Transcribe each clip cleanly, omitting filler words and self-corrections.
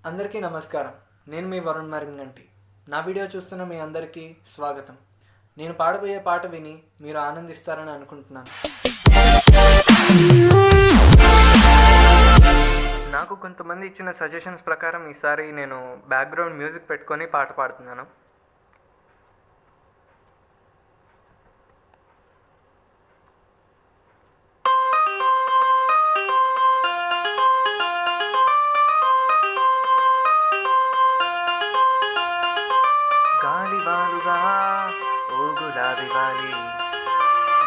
అందరికీ నమస్కారం. నేను మీ వరుణ్ మరింగంటి. నా వీడియో చూస్తున్న మీ అందరికీ స్వాగతం. నేను పాడబోయే పాట విని మీరు ఆనందిస్తారని అనుకుంటున్నాను. నాకు కొంతమంది ఇచ్చిన సజెషన్స్ ప్రకారం ఈసారి నేను బ్యాక్గ్రౌండ్ మ్యూజిక్ పెట్టుకొని పాట పాడుతున్నాను. గాలివాలుగా ఓ గులాబీ వాలి,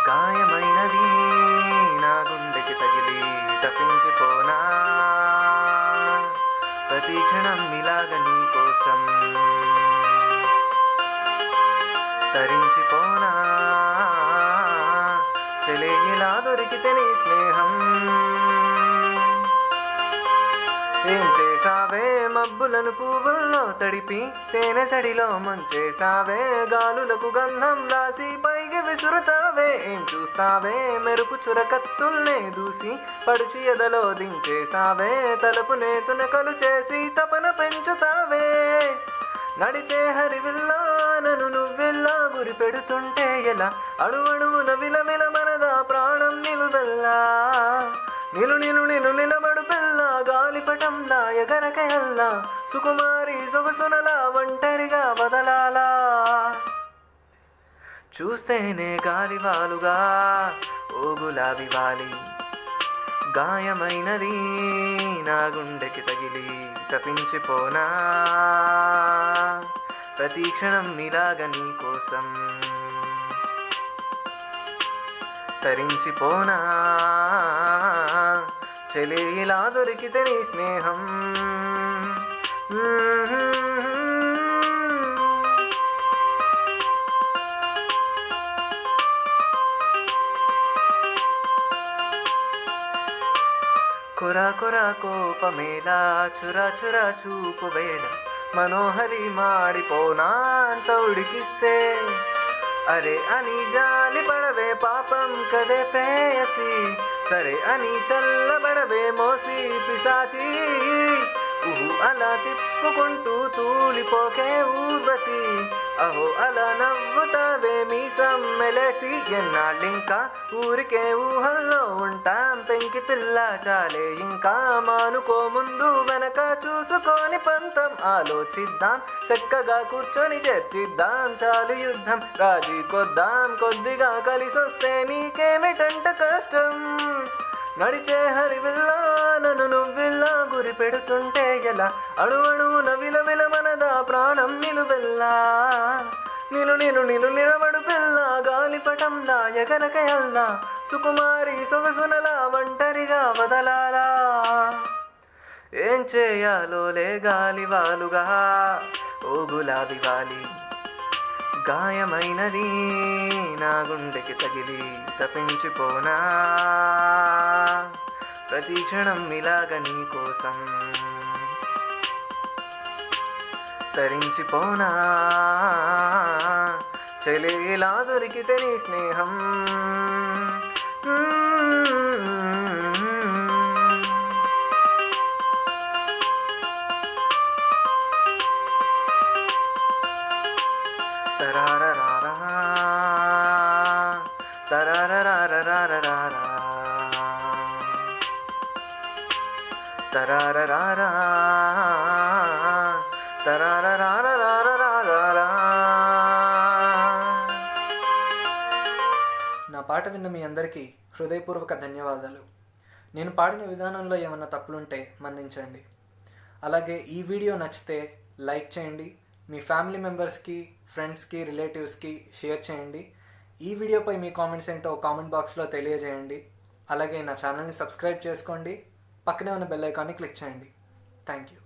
గాయమైనది నా గుండెకి తగిలి తప్పించిపోనా, ప్రతి క్షణం ఇలాగ నీ కోసం తరించిపోనా, చెలే ఇలా దొరికితే నీ స్నేహం, ఏం చేసావే మబ్బులను పువ్వుల్లో తడిపి తేనె సడిలో ముంచేసావే, గాలులకు గంధం రాసి పైకి విసురుతావే, ఏం చూస్తావే మెరుపు చురకత్తుల్నే దూసి పడుచు ఎదలో దించేసావే, తలుపునే తునకలు చేసి తపన పెంచుతావే, నడిచే హరివిల్లా నన్ను నువ్వెల్లా గురి పెడుతుంటే ఎలా, అణువణువున విలమిల మనదా ప్రాణం నిలువెల్లా, నిలు నిలు నిలు నిలబడు పిల్ల గాలిపటంలా ఎగరకయల్లా, సుకుమారి సొగసునలా ఒంటరిగా వదలాలా, చూస్తేనే గాలివాలుగా ఓ గులాబీ వాలి, గాయమైనది నా గుండెకి తగిలి తప్పించిపోనా, ప్రతి క్షణం ఇలాగ నీ కోసం తరించిపోనా, చెలే ఇలా దొరికితే నీ స్నేహం. కొరా కొరా కోపమేలా, చురా చురా చూపు వేళ, మనోహరి మాడిపోనా అంత ఉడికిస్తే, అరే అని జాలి పడవే పాపం కదే ప్రేయసి, సరే అని చల్లబడవే మోసి పిశాచి, అలా తిప్పుకుంటూ తూలిపోకే ఊర్వశి, అహో అలా నవ్వుతావే మీ సమ్మెలేసి, ఎన్నాళ్ళింకా ఊరికే ఊహల్లో ఉంటాం పెంకి పిల్ల, చాలే ఇంకా మానుకో ముందు వెనక చూసుకొని పంతం, ఆలోచిద్దాం చక్కగా కూర్చొని చర్చిద్దాం, చాలు యుద్ధం రాజీ కొద్దాం, కొద్దిగా కలిసొస్తే నీకేమిటంట కష్టం, నడిచే హరివిల్లా నన్ను నువ్విల్లా గురి పెడుతుంటే ఎలా, అణువణువున విలవిల మనదా ప్రాణం నిలువెల్లా, నిలు నిలు నిలు నిలబడు పిల్ల గాలిపటంలా ఎగరకయల్లా, సుకుమారి సొగసునలా ఒంటరిగా వదలాలా, ఏం చేయాలో లే గాలివాలుగా ఓ గులాబీ వాలి, గాయమైనది నా గుండెకి తగిలి తప్పించిపోనా, ప్రతి క్షణం ఇలాగ నీ కోసం తరించిపోనా, చెలే ఇలా దొరికితే నీ స్నేహం. నా పాట విన్న మీ అందరికీ హృదయపూర్వక ధన్యవాదాలు. నేను పాడిన విధానంలో ఏమన్నా తప్పులుంటే మన్నించండి. అలాగే ఈ వీడియో నచ్చితే లైక్ చేయండి, మీ ఫ్యామిలీ మెంబర్స్కి, ఫ్రెండ్స్కి, రిలేటివ్స్కి షేర్ చేయండి. ఈ వీడియోపై మీ కామెంట్స్ ఏంటో కామెంట్ బాక్స్లో తెలియజేయండి. అలాగే నా ఛానల్ని సబ్స్క్రైబ్ చేసుకోండి, పక్కనే ఉన్న బెల్ ఐకాన్ని క్లిక్ చేయండి. Thank you.